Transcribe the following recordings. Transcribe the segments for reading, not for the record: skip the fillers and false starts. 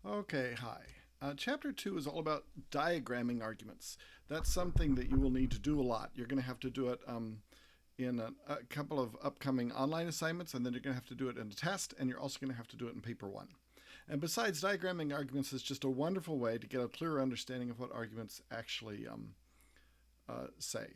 Okay, hi. Chapter 2 is all about diagramming arguments. That's something that you will need to do a lot. You're going to have to do it in a couple of upcoming online assignments, and then you're going to have to do it in a test, and you're also going to have to do it in paper 1. And besides, diagramming arguments is just a wonderful way to get a clearer understanding of what arguments actually say.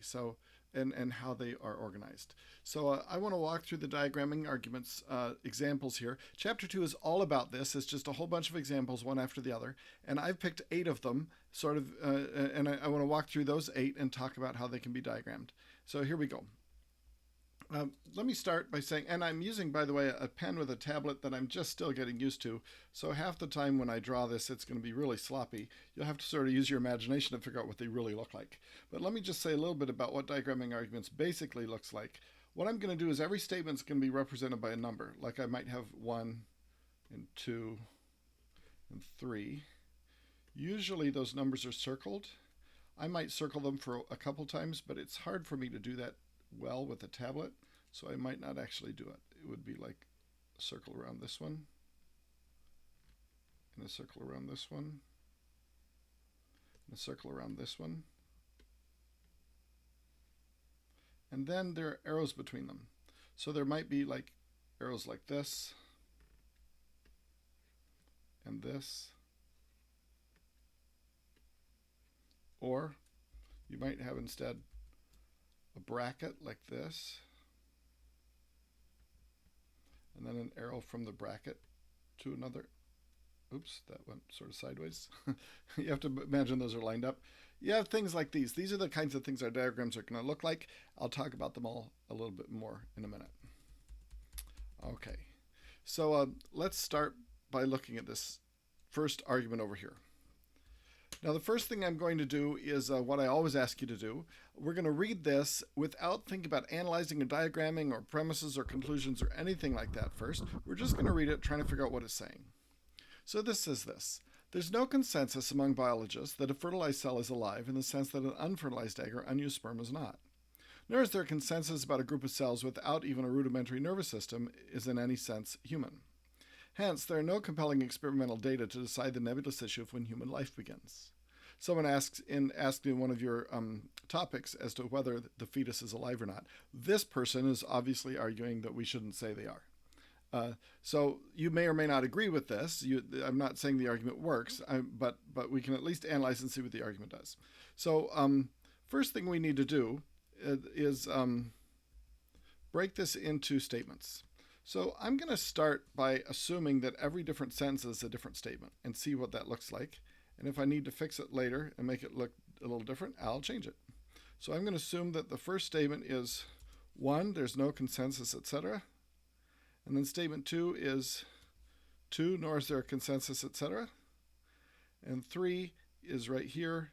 And how they are organized. So I want to walk through the diagramming arguments examples here. Chapter 2 is all about this. It's just a whole bunch of examples, one after the other. And I've picked 8 of them, and I want to walk through those 8 and talk about how they can be diagrammed. So here we go. Let me start by saying, and I'm using, by the way, a pen with a tablet that I'm just still getting used to. So half the time when I draw this, it's going to be really sloppy. You'll have to sort of use your imagination to figure out what they really look like. But let me just say a little bit about what diagramming arguments basically looks like. What I'm going to do is every statement is going to be represented by a number. Like I might have 1 and 2 and 3. Usually those numbers are circled. I might circle them for a couple times, but it's hard for me to do that well with a tablet, so I might not actually do it. It would be like a circle around this one, and a circle around this one, and a circle around this one, and then there are arrows between them. So there might be like arrows like this, and this, or you might have instead a bracket like this, and then an arrow from the bracket to another. Oops, that went sort of sideways. You have to imagine those are lined up. You have things like these. These are the kinds of things our diagrams are going to look like. I'll talk about them all a little bit more in a minute. Okay, so let's start by looking at this first argument over here. Now, the first thing I'm going to do is what I always ask you to do. We're going to read this without thinking about analyzing or diagramming or premises or conclusions or anything like that first. We're just going to read it, trying to figure out what it's saying. So this says this. There's no consensus among biologists that a fertilized cell is alive in the sense that an unfertilized egg or unused sperm is not. Nor is there a consensus about a group of cells without even a rudimentary nervous system is in any sense human. Hence, there are no compelling experimental data to decide the nebulous issue of when human life begins. Someone asked in one of your topics as to whether the fetus is alive or not. This person is obviously arguing that we shouldn't say they are. So you may or may not agree with this. I'm not saying the argument works, but we can at least analyze and see what the argument does. So first thing we need to do is break this into statements. So I'm going to start by assuming that every different sentence is a different statement and see what that looks like. And if I need to fix it later and make it look a little different, I'll change it. So I'm going to assume that the first statement is 1, there's no consensus, etc. And then statement 2 is 2, nor is there a consensus, etc. And 3 is right here,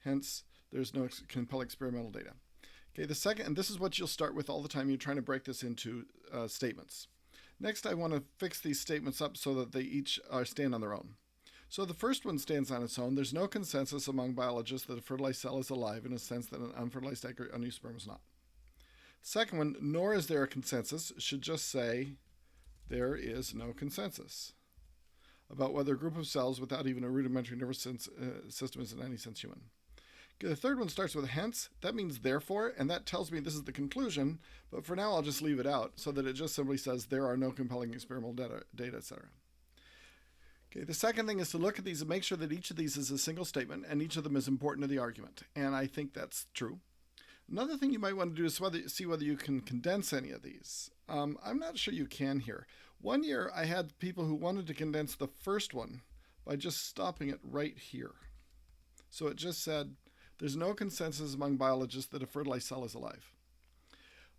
hence there's no compelling experimental data. Okay, the second, and this is what you'll start with all the time you're trying to break this into statements. Next, I want to fix these statements up so that they each stand on their own. So the first one stands on its own. There's no consensus among biologists that a fertilized cell is alive in a sense that an unfertilized egg or unused sperm is not. Second one, nor is there a consensus, should just say there is no consensus about whether a group of cells without even a rudimentary nervous system is in any sense human. The third one starts with hence. That means therefore, and that tells me this is the conclusion, but for now I'll just leave it out so that it just simply says there are no compelling experimental data, etc. Okay, the second thing is to look at these and make sure that each of these is a single statement and each of them is important to the argument. And I think that's true. Another thing you might want to do is see whether you can condense any of these. I'm not sure you can here. One year I had people who wanted to condense the first one by just stopping it right here. So it just said, there's no consensus among biologists that a fertilized cell is alive.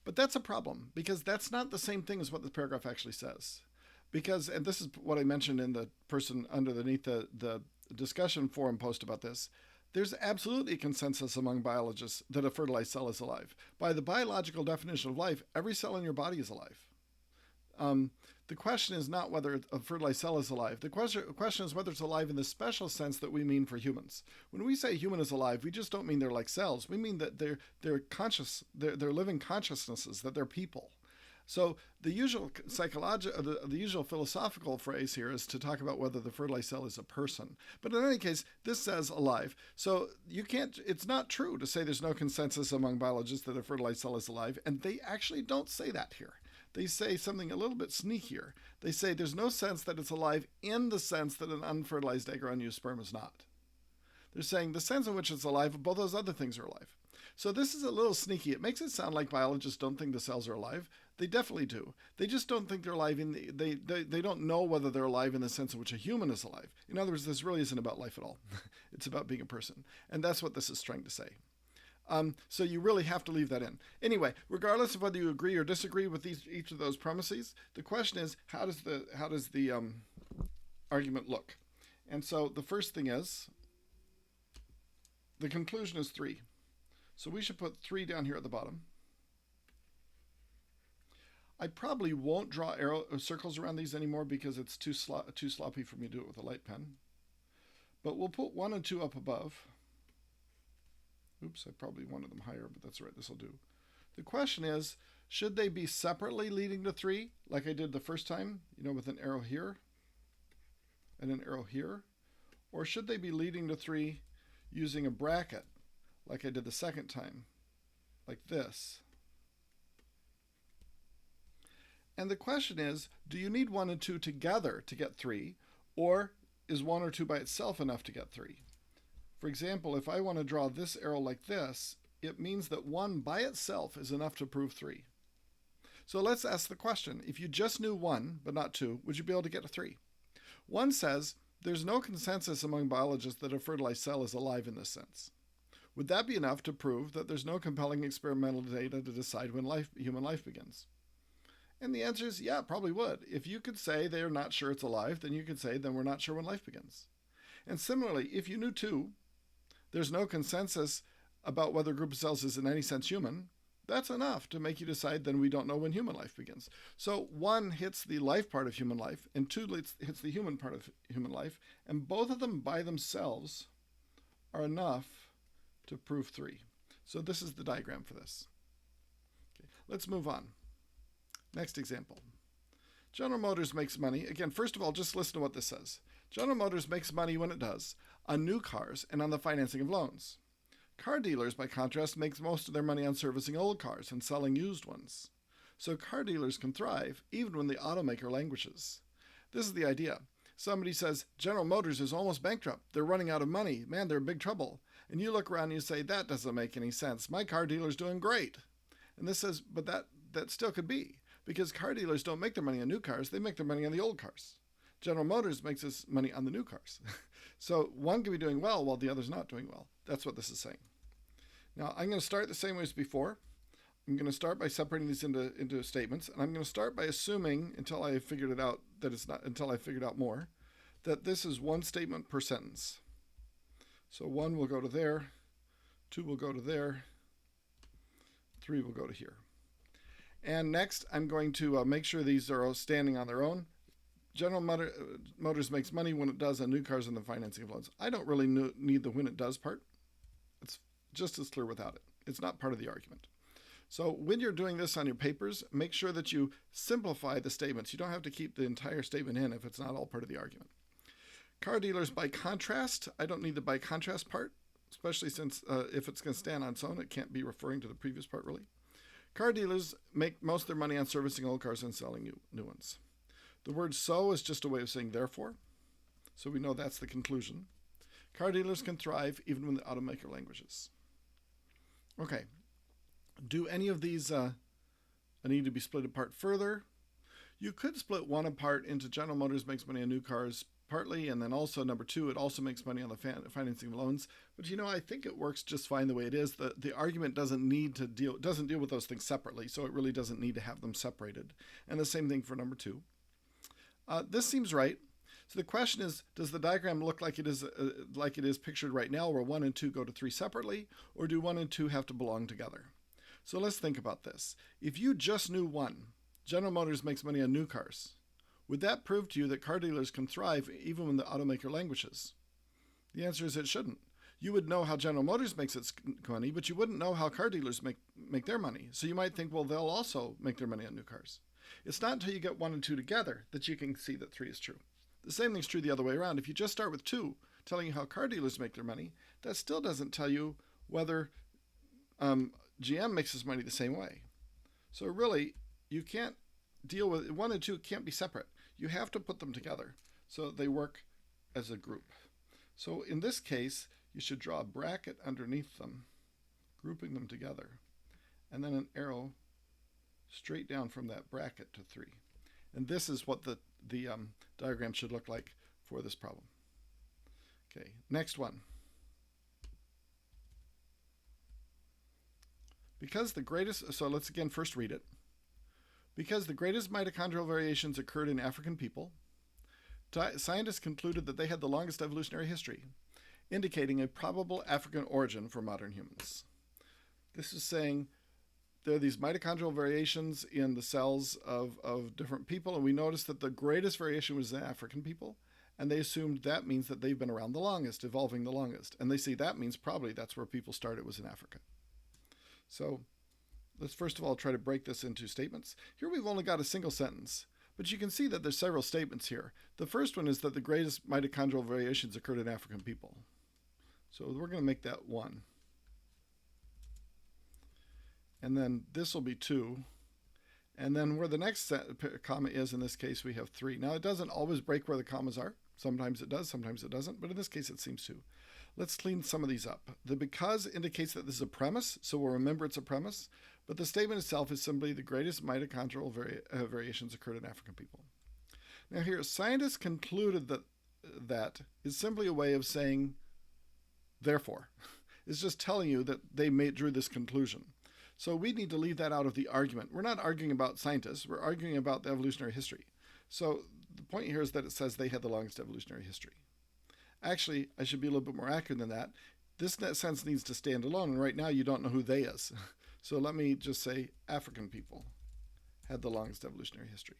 But that's a problem because that's not the same thing as what the paragraph actually says. Because, and this is what I mentioned in the person underneath the discussion forum post about this, there's absolutely a consensus among biologists that a fertilized cell is alive. By the biological definition of life, every cell in your body is alive. The question is not whether a fertilized cell is alive. The question is whether it's alive in the special sense that we mean for humans. When we say human is alive, we just don't mean they're like cells. We mean that they're conscious, they're living consciousnesses, that they're people. So the usual the usual philosophical phrase here is to talk about whether the fertilized cell is a person. But in any case, this says alive. So you can't. It's not true to say there's no consensus among biologists that a fertilized cell is alive, and they actually don't say that here. They say something a little bit sneakier. They say there's no sense that it's alive in the sense that an unfertilized egg or unused sperm is not. They're saying the sense in which it's alive, both those other things are alive. So this is a little sneaky. It makes it sound like biologists don't think the cells are alive. They definitely do. They just don't think they're alive they don't know whether they're alive in the sense in which a human is alive. In other words, this really isn't about life at all. It's about being a person. And that's what this is trying to say. So you really have to leave that in. Anyway, regardless of whether you agree or disagree with each of those premises, the question is, how does the argument look? And so the first thing is, the conclusion is 3. So we should put 3 down here at the bottom. I probably won't draw circles around these anymore because it's too sloppy for me to do it with a light pen. But we'll put 1 and 2 up above. Oops, I probably wanted them higher, but that's all right, this will do. The question is, should they be separately leading to 3, like I did the first time, with an arrow here and an arrow here? Or should they be leading to 3 using a bracket, like I did the second time, like this? And the question is, do you need 1 and 2 together to get 3, or is 1 or 2 by itself enough to get 3? For example, if I want to draw this arrow like this, it means that 1 by itself is enough to prove 3. So let's ask the question, if you just knew 1, but not 2, would you be able to get a 3? 1 says, there's no consensus among biologists that a fertilized cell is alive in this sense. Would that be enough to prove that there's no compelling experimental data to decide when human life begins? And the answer is, yeah, it probably would. If you could say they're not sure it's alive, then you could say, then we're not sure when life begins. And similarly, if you knew 2, there's no consensus about whether a group of cells is in any sense human, that's enough to make you decide then we don't know when human life begins. So 1 hits the life part of human life, and 2 hits the human part of human life, and both of them by themselves are enough to prove 3. So this is the diagram for this. Okay, let's move on. Next example. General Motors makes money. Again, first of all, just listen to what this says. General Motors makes money when it does on new cars and on the financing of loans. Car dealers, by contrast, make most of their money on servicing old cars and selling used ones. So car dealers can thrive even when the automaker languishes. This is the idea. Somebody says, General Motors is almost bankrupt. They're running out of money. Man, they're in big trouble. And you look around and you say, that doesn't make any sense. My car dealer's doing great. And this says, but that still could be, because car dealers don't make their money on new cars. They make their money on the old cars. General Motors makes its money on the new cars. So one can be doing well while the other's not doing well. That's what this is saying. Now, I'm going to start the same way as before. I'm going to start by separating these into statements, and I'm going to start by assuming, until I figured it out, until I figured out more, that this is one statement per sentence. So 1 will go to there, 2 will go to there, 3 will go to here. And next, I'm going to make sure these are all standing on their own. General Motors makes money when it does on new cars and the financing of loans. I don't really need the when it does part. It's just as clear without it. It's not part of the argument. So when you're doing this on your papers, make sure that you simplify the statements. You don't have to keep the entire statement in if it's not all part of the argument. Car dealers, by contrast, I don't need the by contrast part, especially since if it's going to stand on its own, it can't be referring to the previous part really. Car dealers make most of their money on servicing old cars and selling new ones. The word so is just a way of saying therefore, so we know that's the conclusion. Car dealers can thrive even when the automaker languishes. Okay, do any of these need to be split apart further? You could split 1 apart into General Motors makes money on new cars partly, and then also number 2, it also makes money on the financing of loans. But I think it works just fine the way it is. The argument doesn't deal with those things separately, so it really doesn't need to have them separated. And the same thing for number 2. This seems right. So the question is, does the diagram look like it is pictured right now, where 1 and 2 go to 3 separately, or do 1 and 2 have to belong together? So let's think about this. If you just knew 1, General Motors makes money on new cars, would that prove to you that car dealers can thrive even when the automaker languishes? The answer is it shouldn't. You would know how General Motors makes its money, but you wouldn't know how car dealers make their money. So you might think, well, they'll also make their money on new cars. It's not until you get 1 and 2 together that you can see that 3 is true. The same thing's true the other way around. If you just start with 2, telling you how car dealers make their money, that still doesn't tell you whether GM makes its money the same way. So really, you can't deal with 1 and 2 can't be separate. You have to put them together so that they work as a group. So in this case, you should draw a bracket underneath them, grouping them together, and then an arrow straight down from that bracket to 3. And this is what the diagram should look like for this problem. Okay, next one. So let's again first read it. Because the greatest mitochondrial variations occurred in African people, scientists concluded that they had the longest evolutionary history, indicating a probable African origin for modern humans. This is saying there are these mitochondrial variations in the cells of different people, and we noticed that the greatest variation was in African people, and they assumed that means that they've been around the longest, evolving the longest. And they say that means probably that's where people started, was in Africa. So let's first of all try to break this into statements. Here we've only got a single sentence, but you can see that there's several statements here. The first one is that the greatest mitochondrial variations occurred in African people. So we're going to make that 1. And then this will be 2. And then where the next comma is, in this case, we have 3. Now, it doesn't always break where the commas are. Sometimes it does, sometimes it doesn't. But in this case, it seems to. Let's clean some of these up. The because indicates that this is a premise, so we'll remember it's a premise. But the statement itself is simply the greatest mitochondrial variations occurred in African people. Now here, scientists concluded that is simply a way of saying, therefore. It's just telling you that they drew this conclusion. So we need to leave that out of the argument. We're not arguing about scientists. We're arguing about the evolutionary history. So the point here is that it says they had the longest evolutionary history. Actually, I should be a little bit more accurate than that. This sentence needs to stand alone, and right now you don't know who they is. So let me just say African people had the longest evolutionary history.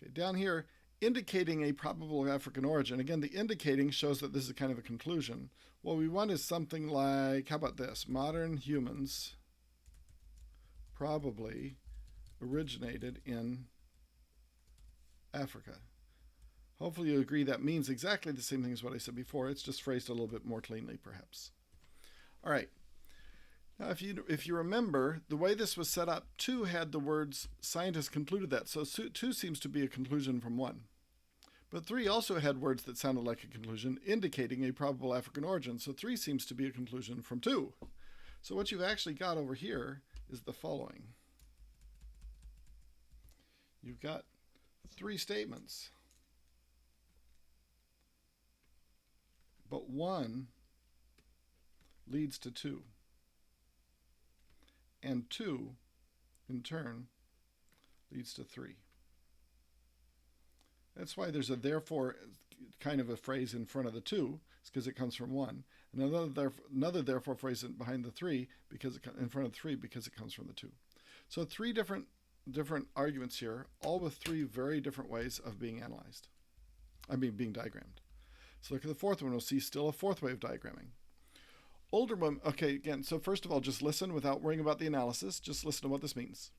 Okay, down here, indicating a probable African origin. Again, the indicating shows that this is kind of a conclusion. What we want is something like, how about this? Modern humans probably originated in Africa. Hopefully you agree that means exactly the same thing as what I said before. It's just phrased a little bit more cleanly, perhaps. All right. Now, if you remember, the way this was set up, 2 had the words scientists concluded that. So 2 seems to be a conclusion from 1. But 3 also had words that sounded like a conclusion, indicating a probable African origin. So 3 seems to be a conclusion from 2. So what you've actually got over here is the following. You've got 3 statements. But 1 leads to 2. And 2, in turn, leads to 3. That's why there's a therefore kind of a phrase in front of the 2. It's because it comes from 1. And another therefore phrase behind the 3 in front of 3 because it comes from the 2. So 3 different arguments here, all with 3 very different ways of being analyzed. Being diagrammed. So look at the 4th one. We'll see still a 4th way of diagramming. Older women, okay, again, so first of all, just listen without worrying about the analysis. Just listen to what this means.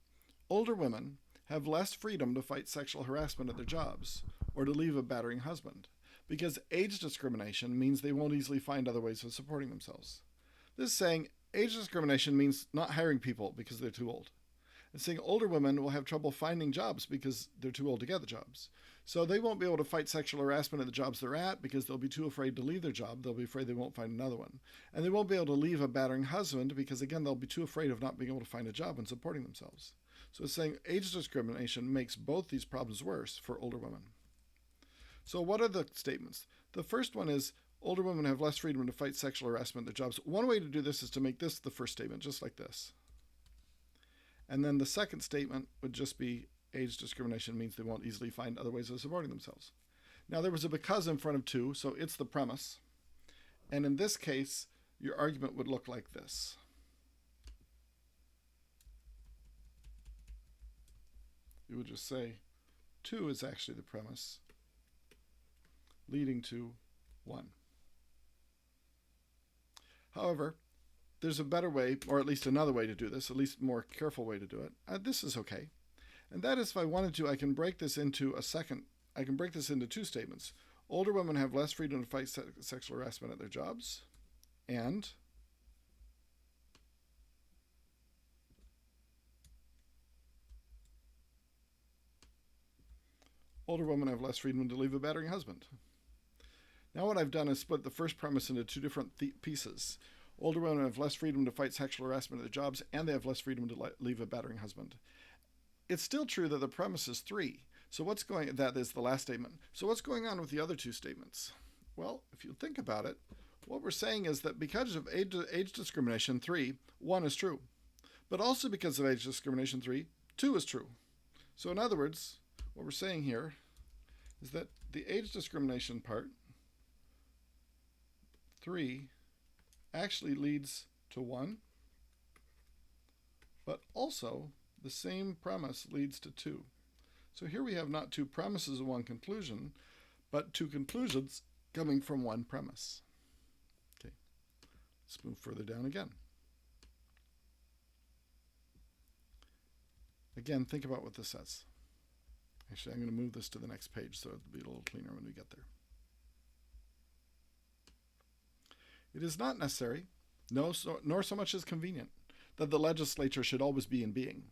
Older women have less freedom to fight sexual harassment at their jobs or to leave a battering husband because age discrimination means they won't easily find other ways of supporting themselves. This is saying age discrimination means not hiring people because they're too old. It's saying older women will have trouble finding jobs because they're too old to get the jobs. So they won't be able to fight sexual harassment at the jobs they're at because they'll be too afraid to leave their job. They'll be afraid they won't find another one. And they won't be able to leave a battering husband because, again, they'll be too afraid of not being able to find a job and supporting themselves. So it's saying age discrimination makes both these problems worse for older women. So what are the statements? The first one is older women have less freedom to fight sexual harassment at their jobs. One way to do this is to make this the first statement, just like this. And then the second statement would just be age discrimination means they won't easily find other ways of supporting themselves. Now there was a because in front of 2, so it's the premise. And in this case, your argument would look like this. You would just say 2 is actually the premise, leading to 1. However, there's a better way, or at least another way to do this, at least a more careful way to do it. This is okay. And that is, if I wanted to, I can break this into two statements. Older women have less freedom to fight sexual harassment at their jobs, and older women have less freedom to leave a battering husband. Now what I've done is split the first premise into two different pieces. Older women have less freedom to fight sexual harassment at their jobs, and they have less freedom to leave a battering husband. It's still true that the premise is 3. So that is the last statement. So what's going on with the other 2 statements? Well, if you think about it, what we're saying is that because of age discrimination 3, 1 is true. But also because of age discrimination 3, 2 is true. So in other words, what we're saying here is that the age discrimination part, 3, actually leads to 1, but also the same premise leads to 2. So here we have not 2 premises and 1 conclusion, but 2 conclusions coming from 1 premise. Okay, let's move further down again. Again, think about what this says. Actually, I'm going to move this to the next page so it'll be a little cleaner when we get there. It is not necessary, nor so much as convenient, that the legislature should always be in being,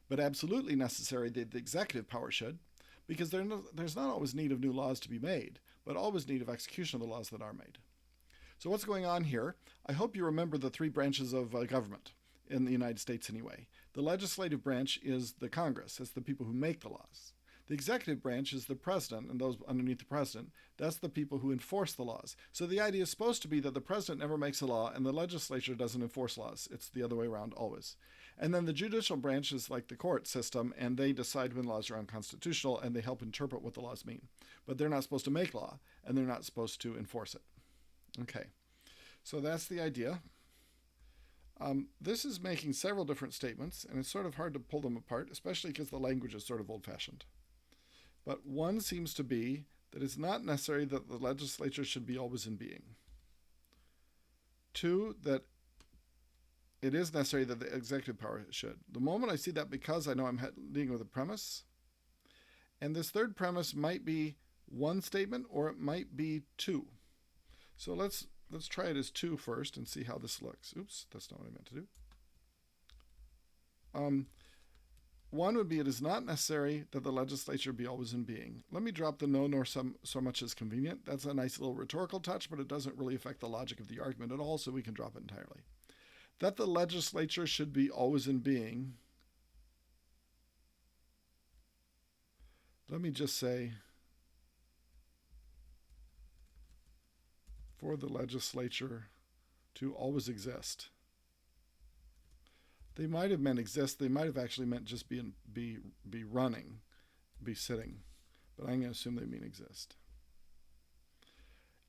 but absolutely necessary that the executive power should, because there's not always need of new laws to be made, but always need of execution of the laws that are made. So what's going on here? I hope you remember the 3 branches of government in the United States anyway. The legislative branch is the Congress. It's the people who make the laws. The executive branch is the president, and those underneath the president, that's the people who enforce the laws. So the idea is supposed to be that the president never makes a law and the legislature doesn't enforce laws. It's the other way around always. And then the judicial branch is like the court system, and they decide when laws are unconstitutional and they help interpret what the laws mean. But they're not supposed to make law, and they're not supposed to enforce it. Okay, so that's the idea. This is making several different statements, and it's sort of hard to pull them apart, especially because the language is sort of old-fashioned. But one seems to be that it's not necessary that the legislature should be always in being. 2, that it is necessary that the executive power should. The moment I see that, because I know I'm dealing with a premise, and this third premise might be 1 statement or it might be 2. So let's try it as 2 first and see how this looks. Oops, that's not what I meant to do. 1 would be, it is not necessary that the legislature be always in being. Let me drop the no nor so much as convenient. That's a nice little rhetorical touch, but it doesn't really affect the logic of the argument at all, so we can drop it entirely. That the legislature should be always in being. Let me just say, for the legislature to always exist. They might have meant exist. They might have actually meant just be running, be sitting. But I'm going to assume they mean exist.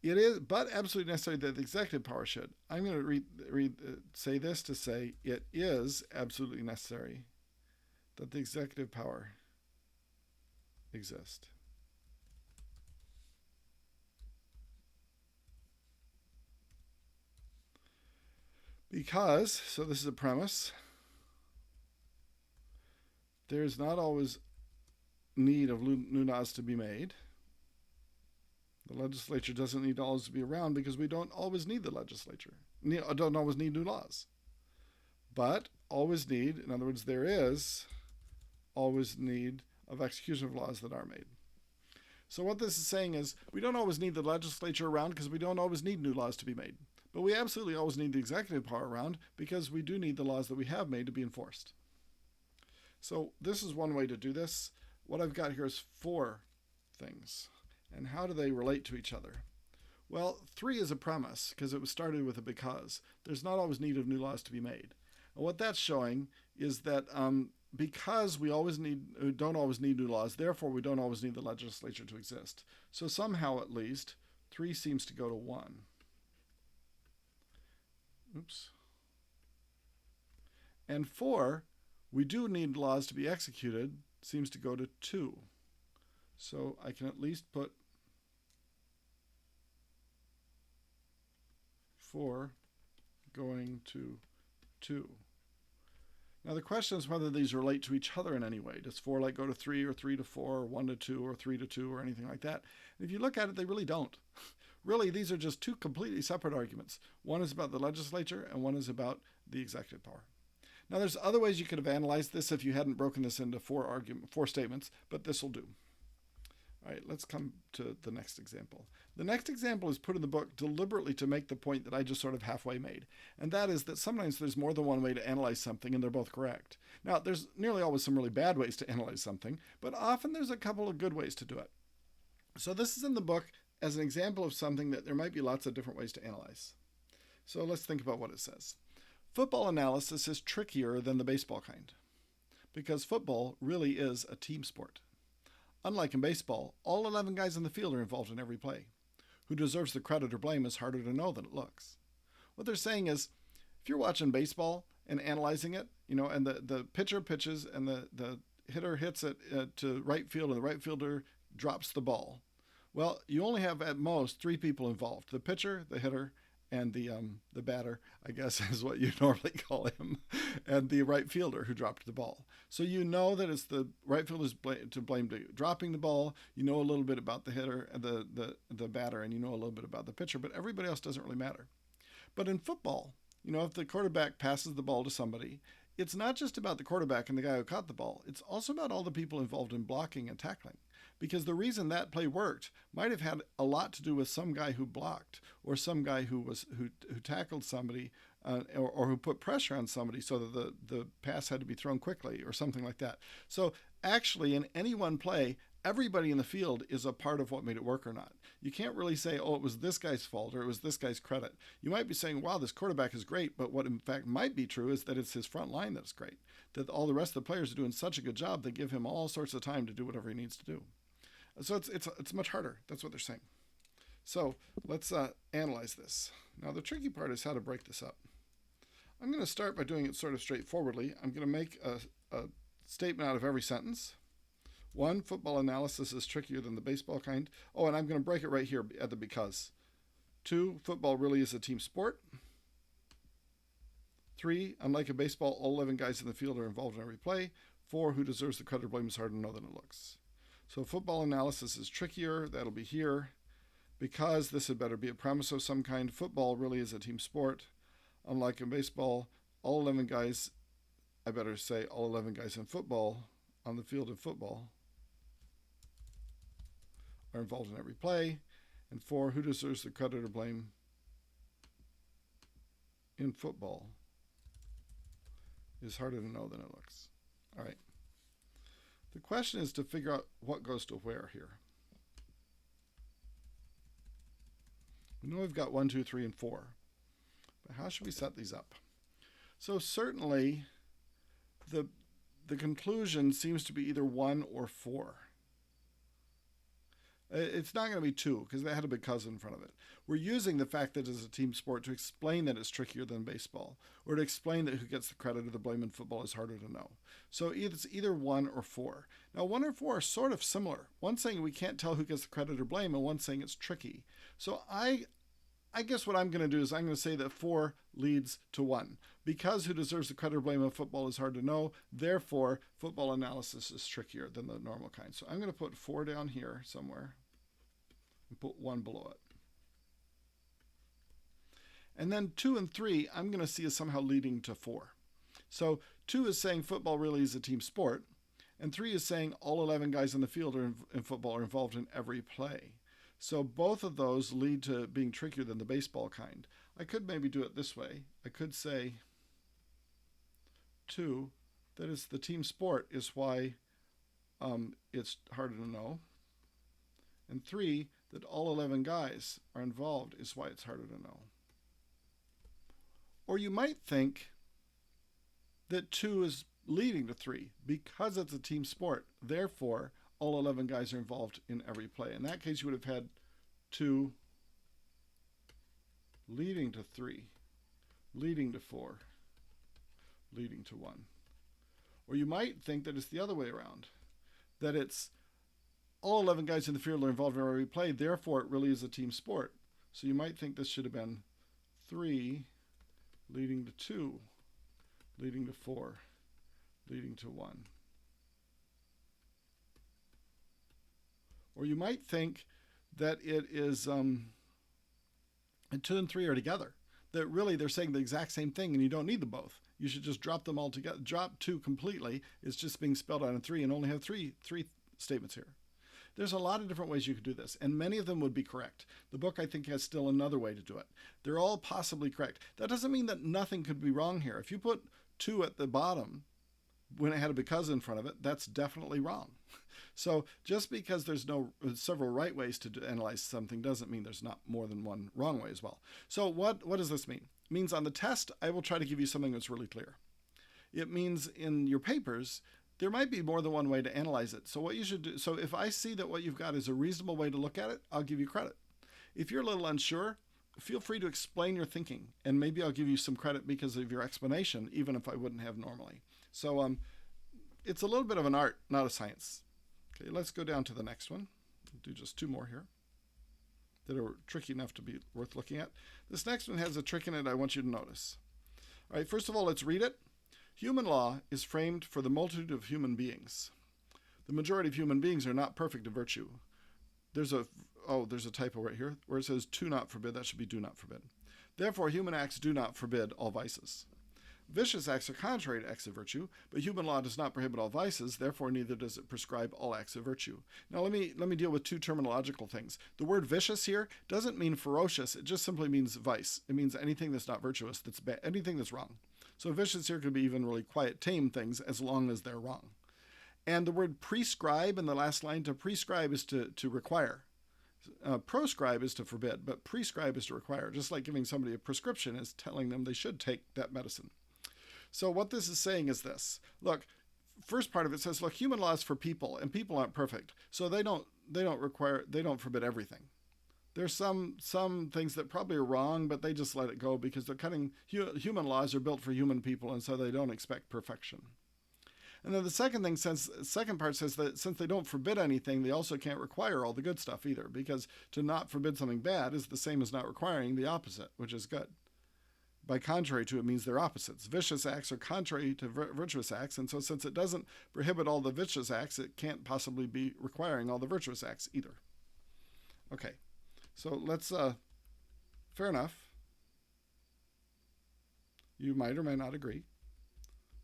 It is, but absolutely necessary that the executive power should. I'm going to say this to say it is absolutely necessary that the executive power exist. Because, so this is a premise, there's not always need of new laws to be made. The legislature doesn't need to always be around because we don't always need the legislature. Don't always need new laws. But always need, in other words, there is always need of execution of laws that are made. So what this is saying is we don't always need the legislature around because we don't always need new laws to be made. But we absolutely always need the executive power around because we do need the laws that we have made to be enforced. So this is one way to do this. What I've got here is 4 things. And how do they relate to each other? Well, 3 is a premise because it was started with a because. There's not always need of new laws to be made. And what that's showing is that because we don't always need new laws, therefore we don't always need the legislature to exist. So somehow at least 3 seems to go to 1. Oops. And 4, we do need laws to be executed, seems to go to 2. So I can at least put 4 going to 2. Now the question is whether these relate to each other in any way. Does 4 like go to 3 or 3 to 4 or 1 to 2 or 3 to 2 or anything like that? And if you look at it, they really don't. Really, these are just two completely separate arguments. One is about the legislature and one is about the executive power. Now there's other ways you could have analyzed this if you hadn't broken this into 4 statements, but this will do. All right, let's come to the next example. The next example is put in the book deliberately to make the point that I just sort of halfway made, and that is that sometimes there's more than one way to analyze something, and they're both correct. Now, there's nearly always some really bad ways to analyze something, but often there's a couple of good ways to do it. So this is in the book as an example of something that there might be lots of different ways to analyze. So let's think about what it says. Football analysis is trickier than the baseball kind, because football really is a team sport. Unlike in baseball, all 11 guys on the field are involved in every play. Who deserves the credit or blame is harder to know than it looks. What they're saying is, if you're watching baseball and analyzing it, and the pitcher pitches and the hitter hits it to right field and the right fielder drops the ball, well, you only have at most 3 people involved: the pitcher, the hitter, and the batter, I guess is what you normally call him, and the right fielder who dropped the ball. So you know that it's the right fielder's to blame to dropping the ball. You know a little bit about the hitter, the batter, and you know a little bit about the pitcher, but everybody else doesn't really matter. But in football, if the quarterback passes the ball to somebody, it's not just about the quarterback and the guy who caught the ball. It's also about all the people involved in blocking and tackling. Because the reason that play worked might have had a lot to do with some guy who blocked, or some guy who tackled somebody, or who put pressure on somebody so that the pass had to be thrown quickly, or something like that. So actually, in any one play, everybody in the field is a part of what made it work or not. You can't really say, oh, it was this guy's fault or it was this guy's credit. You might be saying, wow, this quarterback is great, but what in fact might be true is that it's his front line that's great, that all the rest of the players are doing such a good job, they give him all sorts of time to do whatever he needs to do. So it's much harder. That's what they're saying. So let's analyze this. Now the tricky part is how to break this up. I'm going to start by doing it sort of straightforwardly. I'm going to make a statement out of every sentence. 1, football analysis is trickier than the baseball kind. Oh, and I'm going to break it right here at the because. 2, football really is a team sport. 3, unlike in baseball, all 11 guys in the field are involved in every play. 4, who deserves the credit or blame is harder to know than it looks. So football analysis is trickier. That'll be here. Because this had better be a premise of some kind. Football really is a team sport. Unlike in baseball, all 11 guys, I better say all 11 guys in football, on the field of football, are involved in every play. And 4, who deserves the credit or blame in football is harder to know than it looks. All right. The question is to figure out what goes to where here. We know we've got 1, 2, 3, and 4. But how should we set these up? So certainly the conclusion seems to be either 1 or 4. It's not going to be 2 because they had a because in front of it. We're using the fact that it's a team sport to explain that it's trickier than baseball, or to explain that who gets the credit or the blame in football is harder to know. So it's either 1 or 4. Now 1 or 4 are sort of similar. One saying we can't tell who gets the credit or blame, and one saying it's tricky. So I guess what I'm going to do is I'm going to say that 4 leads to 1. Because who deserves the credit or blame of football is hard to know, therefore football analysis is trickier than the normal kind. So I'm going to put 4 down here somewhere and put 1 below it. And then 2 and 3 I'm going to see as somehow leading to 4. So 2 is saying football really is a team sport, and 3 is saying all 11 guys in the field in football are involved in every play. So both of those lead to being trickier than the baseball kind. I could maybe do it this way. I could say 2, that is the team sport is why it's harder to know. And 3, that all 11 guys are involved is why it's harder to know. Or you might think that 2 is leading to 3 because it's a team sport. Therefore, all 11 guys are involved in every play. In that case, you would have had 2 leading to 3, leading to 4, leading to 1. Or you might think that it's the other way around, that it's all 11 guys in the field are involved in every play, therefore it really is a team sport. So you might think this should have been 3 leading to 2, leading to 4, leading to 1. Or you might think that it is 2 and 3 are together. That really they're saying the exact same thing and you don't need them both. You should just drop them all together. Drop 2 completely. It's just being spelled out in 3 and only have three statements here. There's a lot of different ways you could do this, and many of them would be correct. The book, I think, has still another way to do it. They're all possibly correct. That doesn't mean that nothing could be wrong here. If you put 2 at the bottom when it had a because in front of it, that's definitely wrong. So just because there's several right ways to analyze something doesn't mean there's not more than one wrong way as well. So what does this mean? It means on the test, I will try to give you something that's really clear. It means in your papers, there might be more than one way to analyze it. So what you should do, so if I see that what you've got is a reasonable way to look at it, I'll give you credit. If you're a little unsure, feel free to explain your thinking, and maybe I'll give you some credit because of your explanation, even if I wouldn't have normally. So it's a little bit of an art, not a science. Okay, let's go down to the next one. We'll do just 2 more here that are tricky enough to be worth looking at. This next one has a trick in it I want you to notice. All right, first of all, let's read it. Human law is framed for the multitude of human beings. The majority of human beings are not perfect in virtue. There's a typo right here where it says "do not forbid." That should be "do not forbid." Therefore, human acts do not forbid all vices. Vicious acts are contrary to acts of virtue, but human law does not prohibit all vices. Therefore, neither does it prescribe all acts of virtue. Now, let me deal with 2 terminological things. The word vicious here doesn't mean ferocious. It just simply means vice. It means anything that's not virtuous, that's bad, anything that's wrong. So vicious here could be even really quiet, tame things as long as they're wrong. And the word prescribe in the last line, to prescribe is to require. Proscribe is to forbid, but prescribe is to require. Just like giving somebody a prescription is telling them they should take that medicine. So what this is saying is this. Look, first part of it says, look, human law is for people, and people aren't perfect. So they don't forbid everything. There's some things that probably are wrong, but they just let it go because human laws are built for human people, and so they don't expect perfection. And then the second part says that since they don't forbid anything, they also can't require all the good stuff either, because to not forbid something bad is the same as not requiring the opposite, which is good. By contrary to, it means they're opposites. Vicious acts are contrary to virtuous acts, and so since it doesn't prohibit all the vicious acts, it can't possibly be requiring all the virtuous acts either. Okay, so let's, fair enough. You might or might not agree,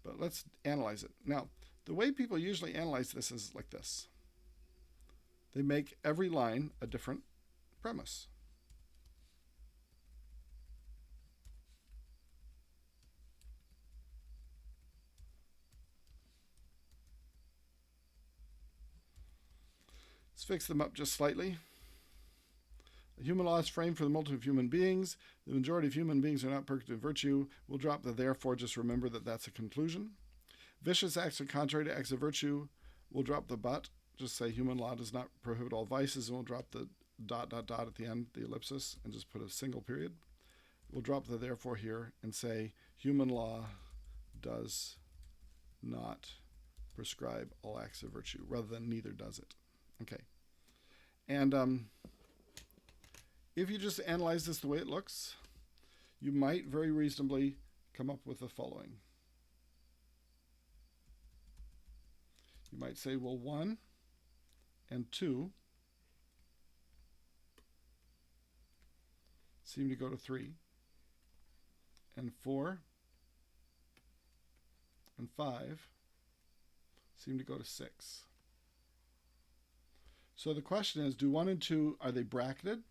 but let's analyze it. Now, the way people usually analyze this is like this. They make every line a different premise. Let's fix them up just slightly. The human law is framed for the multitude of human beings. The majority of human beings are not perfect in virtue. We'll drop the therefore, just remember that that's a conclusion. Vicious acts are contrary to acts of virtue. We'll drop the but, just say human law does not prohibit all vices, and we'll drop the ... at the end, the ellipsis, and just put a single period. We'll drop the therefore here and say human law does not prescribe all acts of virtue, rather than neither does it. Okay. And if you just analyze this the way it looks, you might very reasonably come up with the following. You might say, well, 1 and 2 seem to go to 3, and 4 and 5 seem to go to 6. So the question is, do 1 and 2, are they bracketed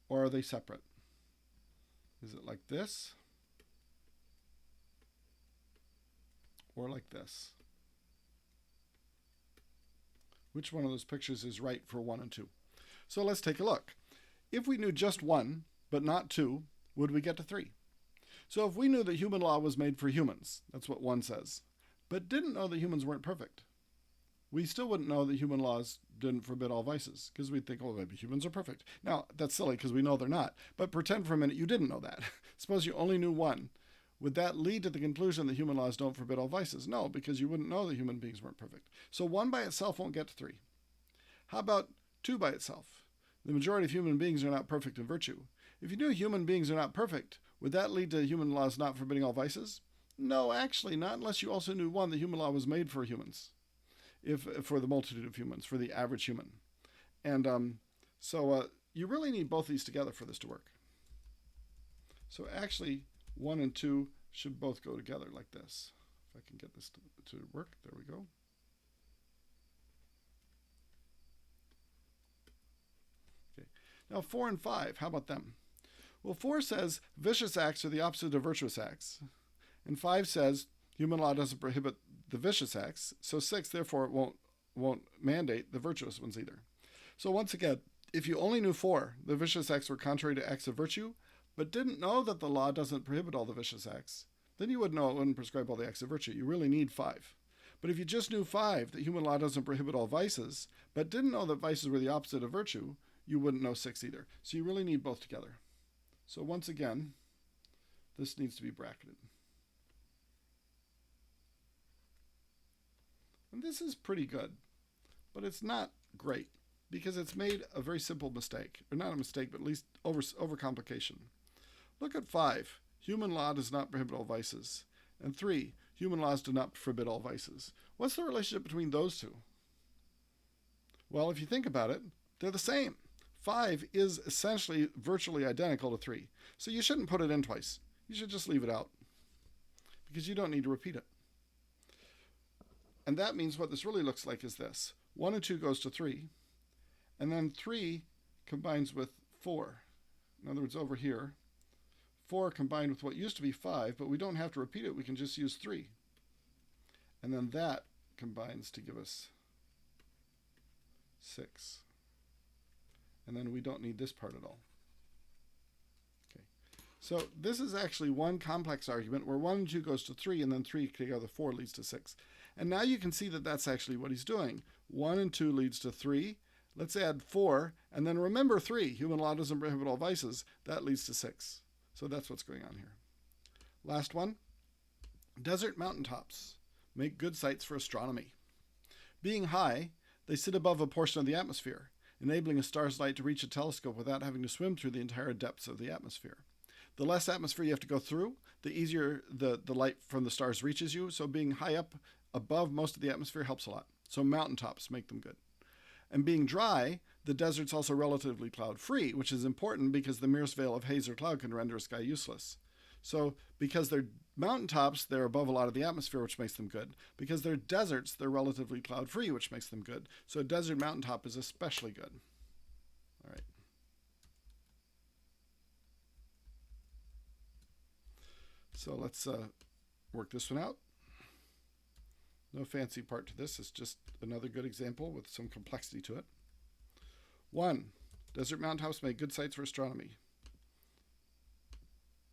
or are they separate? Is it like this or like this? Which one of those pictures is right for 1 and 2? So let's take a look. If we knew just 1, but not 2, would we get to 3? So if we knew that human law was made for humans, that's what 1 says, but didn't know that humans weren't perfect, we still wouldn't know that human laws didn't forbid all vices, because we'd think, oh, maybe humans are perfect. Now, that's silly because we know they're not. But pretend for a minute you didn't know that. Suppose you only knew 1. Would that lead to the conclusion that human laws don't forbid all vices? No, because you wouldn't know that human beings weren't perfect. So 1 by itself won't get to 3. How about 2 by itself? The majority of human beings are not perfect in virtue. If you knew human beings are not perfect, would that lead to human laws not forbidding all vices? No, actually, not unless you also knew, one, that human law was made for humans, if for the multitude of humans, for the average human. And so you really need both these together for this to work. So actually, 1 and 2 should both go together like this. If I can get this to work, there we go. Okay. Now 4 and 5, how about them? Well, 4 says vicious acts are the opposite of virtuous acts. And 5 says human law doesn't prohibit the vicious acts. So 6, therefore, won't mandate the virtuous ones either. So once again, if you only knew 4, the vicious acts were contrary to acts of virtue, but didn't know that the law doesn't prohibit all the vicious acts, then you would know it wouldn't prescribe all the acts of virtue. You really need 5. But if you just knew 5, that human law doesn't prohibit all vices, but didn't know that vices were the opposite of virtue, you wouldn't know 6 either. So you really need both together. So once again, this needs to be bracketed. And this is pretty good, but it's not great because it's made a very simple mistake, or not a mistake, but at least overcomplication. Look at 5. Human law does not prohibit all vices. And 3. Human laws do not forbid all vices. What's the relationship between those two? Well, if you think about it, they're the same. 5 is essentially virtually identical to 3. So you shouldn't put it in twice. You should just leave it out because you don't need to repeat it. And that means what this really looks like is this. 1 and 2 goes to 3, and then 3 combines with 4. In other words, over here, 4 combined with what used to be 5, but we don't have to repeat it. We can just use 3. And then that combines to give us 6. And then we don't need this part at all. Okay. So this is actually one complex argument where 1 and 2 goes to 3, and then 3 together 4 leads to 6. And now you can see that that's actually what he's doing. 1 and 2 leads to 3. Let's add 4, and then remember 3. Human law doesn't prohibit all vices. That leads to 6. So that's what's going on here. Last one. Desert mountaintops make good sites for astronomy. Being high, they sit above a portion of the atmosphere, enabling a star's light to reach a telescope without having to swim through the entire depths of the atmosphere. The less atmosphere you have to go through, the easier the light from the stars reaches you. So being high up above most of the atmosphere helps a lot. So mountaintops make them good. And being dry, the desert's also relatively cloud-free, which is important because the merest veil of haze or cloud can render a sky useless. So because they're mountaintops, they're above a lot of the atmosphere, which makes them good. Because they're deserts, they're relatively cloud-free, which makes them good. So a desert mountaintop is especially good. All right. So let's work this one out. No fancy part to this. It's just another good example with some complexity to it. 1. Desert mountaintops make good sites for astronomy.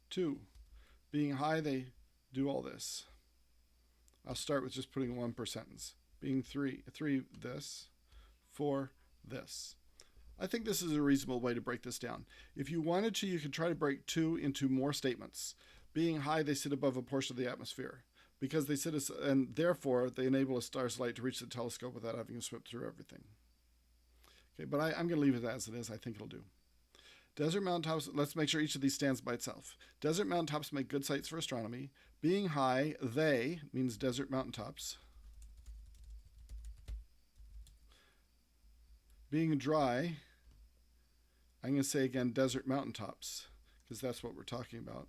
2. Being high, they do all this. I'll start with just putting 1 per sentence. Being 3 this, 4 this. I think this is a reasonable way to break this down. If you wanted to, you could try to break 2 into more statements. Being high, they sit above a portion of the atmosphere. Because they sit, and therefore they enable a star's light to reach the telescope without having to swim through everything. Okay, but I'm going to leave it as it is. I think it'll do. Desert mountaintops, let's make sure each of these stands by itself. Desert mountaintops make good sites for astronomy. Being high, they means desert mountaintops. Being dry, I'm going to say again desert mountaintops, because that's what we're talking about.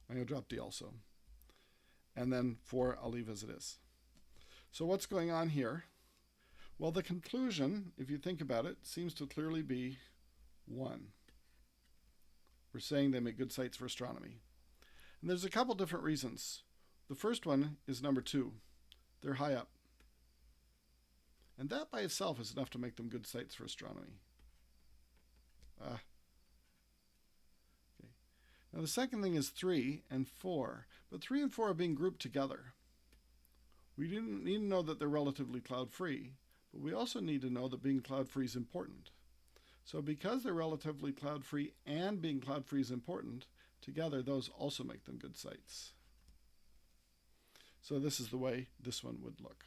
I'm going to drop D also. And then 4, I'll leave as it is. So what's going on here? Well, the conclusion, if you think about it, seems to clearly be 1. We're saying they make good sites for astronomy. And there's a couple different reasons. The first one is number 2. They're high up. And that by itself is enough to make them good sites for astronomy. Now the second thing is 3 and 4, but 3 and 4 are being grouped together. We didn't need to know that they're relatively cloud-free, but we also need to know that being cloud-free is important. So because they're relatively cloud-free and being cloud-free is important, together those also make them good sites. So this is the way this one would look.